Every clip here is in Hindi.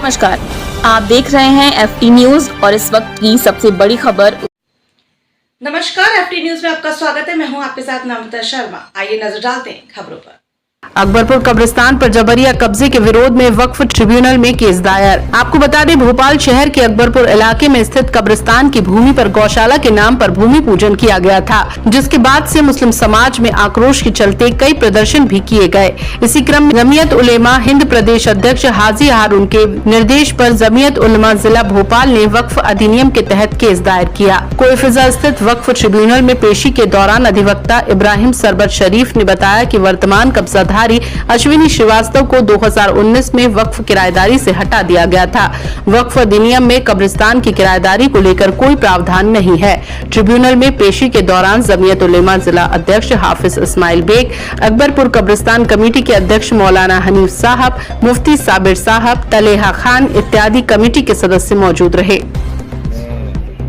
नमस्कार, आप देख रहे हैं FT न्यूज और इस वक्त की सबसे बड़ी खबर। नमस्कार, FT न्यूज में आपका स्वागत है। मैं हूं आपके साथ नम्रता शर्मा। आइए नजर डालते हैं खबरों पर। अकबरपुर कब्रिस्तान पर जबरिया कब्जे के विरोध में वक्फ ट्रिब्यूनल में केस दायर। आपको बता दें, भोपाल शहर के अकबरपुर इलाके में स्थित कब्रिस्तान की भूमि पर गौशाला के नाम पर भूमि पूजन किया गया था, जिसके बाद से मुस्लिम समाज में आक्रोश के चलते कई प्रदर्शन भी किए गए। इसी क्रम में जमीयत उलेमा हिंद प्रदेश अध्यक्ष हाजी हारून के निर्देश पर जमीयत उलेमा जिला भोपाल ने वक्फ अधिनियम के तहत केस दायर किया। कोईफिजा स्थित वक्फ ट्रिब्यूनल में पेशी के दौरान अधिवक्ता इब्राहिम सरबत शरीफ ने बताया कि वर्तमान कब्जाधारी अश्विनी श्रीवास्तव को 2019 में वक्फ किराएदारी से हटा दिया गया था। वक्फ अधिनियम में कब्रिस्तान की किराएदारी को लेकर कोई प्रावधान नहीं है। ट्रिब्यूनल में पेशी के दौरान जमीयत उलेमा जिला अध्यक्ष हाफिज इस्माइल बेग, अकबरपुर कब्रिस्तान कमेटी के अध्यक्ष मौलाना हनीफ साहब, मुफ्ती साबिर साहब, तलेहा खान इत्यादि कमेटी के सदस्य मौजूद रहे।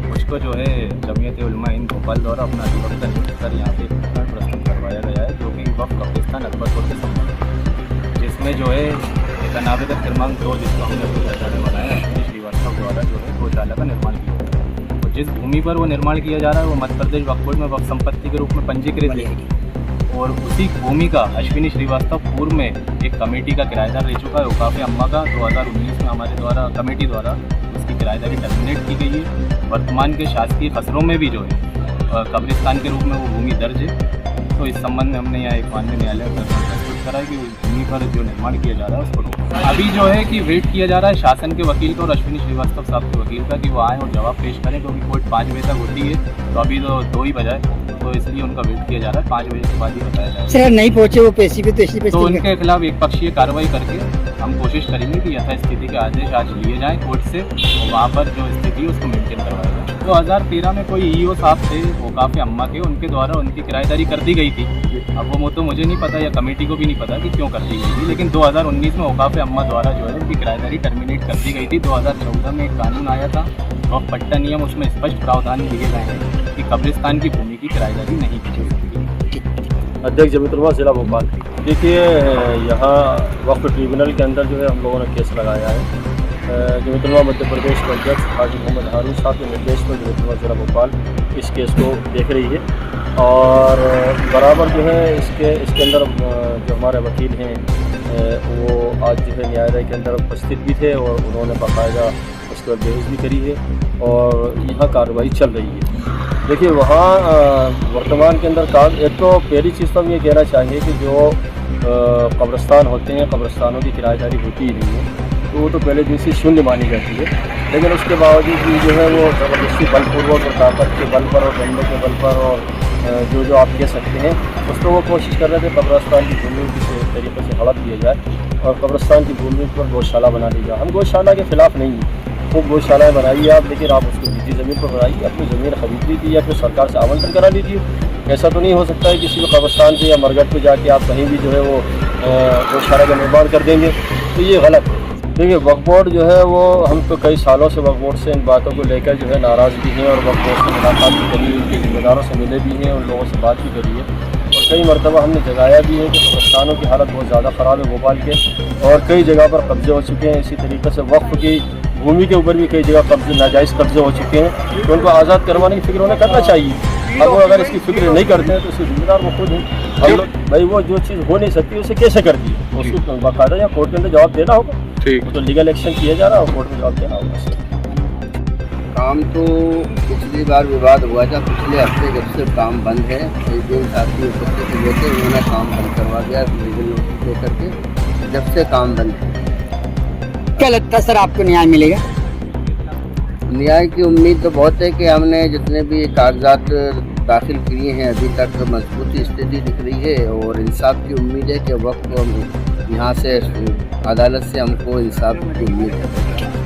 मुझको जो है जमीयत उलेमा हिंद भोपाल द्वारा अपना अधिवक्ता नियुक्त कर यहाँ पे प्रस्तुत करवाया गया है, जो कि वक्फ कब्रिस्तान अकबरपुर के संबंध में, जिसमें जो है एक नावेदक क्रमांक 2 जिसको हमने अपनी चर्चा में बनाया है, श्रीवास्तव द्वारा जो है गौशाला का निर्माण किया गया है। तो जिस भूमि पर वो निर्माण किया जा रहा है वो मध्य प्रदेश वक्फ बोर्ड में वक्फ संपत्ति के रूप में पंजीकृत है और उसी भूमि का अश्विनी श्रीवास्तव पूर्व में एक कमेटी का किराएदार रह चुका है। औकाफ अम्मा का 2019 में हमारे द्वारा कमेटी द्वारा उसकी किराएदारी टर्मिनेट की गई है। वर्तमान के शासकीय खसरों में भी जो है कब्रिस्तान के रूप में वो भूमि दर्ज है। तो इस संबंध में हमने यहाँ एक माननीय न्यायालय का प्रस्तुत करा है कि उस भूमि पर जो निर्माण किया जा रहा है उसको रोको। अभी जो है कि वेट किया जा रहा है शासन के वकील का और अश्विनी श्रीवास्तव साहब के वकील का कि वो आए और जवाब पेश करें, क्योंकि कोर्ट 5 बजे तक होती है, तो अभी तो 2 ही बजाए, तो इसलिए उनका वेट किया जा रहा है। 5 बजे के बाद ही बताया जाएगा। सर नहीं पहुंचे वो पेशी पे तो उनके खिलाफ एक पक्षीय कार्रवाई करके हम कोशिश करेंगे कि यथास्थिति के आदेश आज लिए जाएँ कोर्ट से और वहाँ पर जो स्थिति है उसको मेंटेन करवाया जाए। 2013 में कोई ईओ साहब थे औकाफ अम्मा के, उनके द्वारा उनकी किराएदारी कर दी गई थी। अब वो तो मुझे नहीं पता या कमेटी को भी नहीं पता कि क्यों कर दी गई थी, लेकिन 2019 में औकाफ अम्मा द्वारा जो है उनकी किराएदारी टर्मिनेट कर दी गई थी। 2014 में एक कानून आया था वक्फ पट्टा नियम, उसमें स्पष्ट प्रावधान दिए गए हैं कि कब्रिस्तान की भूमि की किराएदारी नहीं की जा सकती। अध्यक्ष जमीयत उलेमा जिला भोपाल। देखिए, यहाँ वक्फ ट्रिब्यूनल के अंदर जो है हम लोगों ने केस लगाया है। जमीयत उलेमा मध्य प्रदेश के अध्यक्ष हाजी मोहम्मद हारून साहब के निर्देश पर जमीयत उलेमा जिला भोपाल इस केस को देख रही है और बराबर जो है इसके अंदर जो हमारे वकील हैं वो आज जो है न्यायालय के अंदर उपस्थित भी थे और उन्होंने बाकायदा उसके बाद बहस भी करी है और यहाँ कार्रवाई चल रही है। देखिए, वहाँ वर्तमान के अंदर एक तो पहली चीज़ तो हम ये कहना चाहेंगे कि जो कब्रिस्तान होते हैं, कब्रिस्तानों की किराएदारी होती ही नहीं है, तो वो तो पहले दिन से शून्य मानी जाती है, लेकिन उसके बावजूद भी जो है वो ज़बरदस्ती बलपूर्वक और ताकत के बल पर और डंडे के बल पर और जो आप कह सकते हैं उसको वो कोशिश कर रहे थे कब्रिस्तान की भूमि किसी तरीके से हड़प दिया जाए और कब्रिस्तान की भूमि पर गौशाला बना दी जाए। हम गौशाला के खिलाफ नहीं हैं, खूब गौशालाएँ बनाइए आप, लेकिन आप उसको निजी ज़मीन पर बनाइए, अपनी ज़मीन खरीद लीजिए या फिर सरकार से आवंटन करा लीजिए। ऐसा तो नहीं हो सकता है किसी को कब्रिस्तान पे या मरघट पे जाके आप कहीं भी जो है वो गौशाला का निर्माण कर देंगे, तो ये गलत है। देखिए, वक्फ बोर्ड जो है वो हम तो कई सालों से वक्फ बोर्ड से इन बातों को लेकर जो है नाराज़ भी हैं और वक्फ बोर्ड से मुलाकात भी करी, उनके जिम्मेदारों से मिले भी हैं, उन लोगों से बात भी करी है और कई मरतबा हमने जगाया भी है कि कब्रिस्तानों की हालत बहुत ज़्यादा ख़राब है भोपाल के और कई जगह पर कब्जे हो चुके हैं। इसी तरीके से वक्फ की भूमि के ऊपर भी कई जगह कब्जे नाजायज़ कब्जे हो चुके हैं, तो उनको आज़ाद करवाने की फिक्र उन्हें करना चाहिए। अब वो अगर इसकी फिक्र नहीं करते हैं तो इसके जिम्मेदार वो खुद हैं। हम लोग भाई वो जो चीज़ हो नहीं सकती उसे कैसे कर दी, उसको बाकायदा या कोर्ट के अंदर जवाब देना होगा। ठीक, तो लीगल एक्शन किया जा रहा है और कोर्ट में जवाब देना होगा। काम तो पिछली बार विवाद हुआ था, पिछले हफ्ते जब से काम बंद है, एक दिन साथी उपस्थित हुए थे, उन्होंने काम बंद करवा दिया लीगल नोटिस दे करके, जब से काम बंद है। क्या लगता है सर आपको न्याय मिलेगा? न्याय की उम्मीद तो बहुत है कि हमने जितने भी कागजात दाखिल किए हैं अभी तक मजबूत स्थिति दिख रही है और इंसाफ की उम्मीद है कि वक्त को यहाँ से अदालत से हमको इंसाफ की उम्मीद है।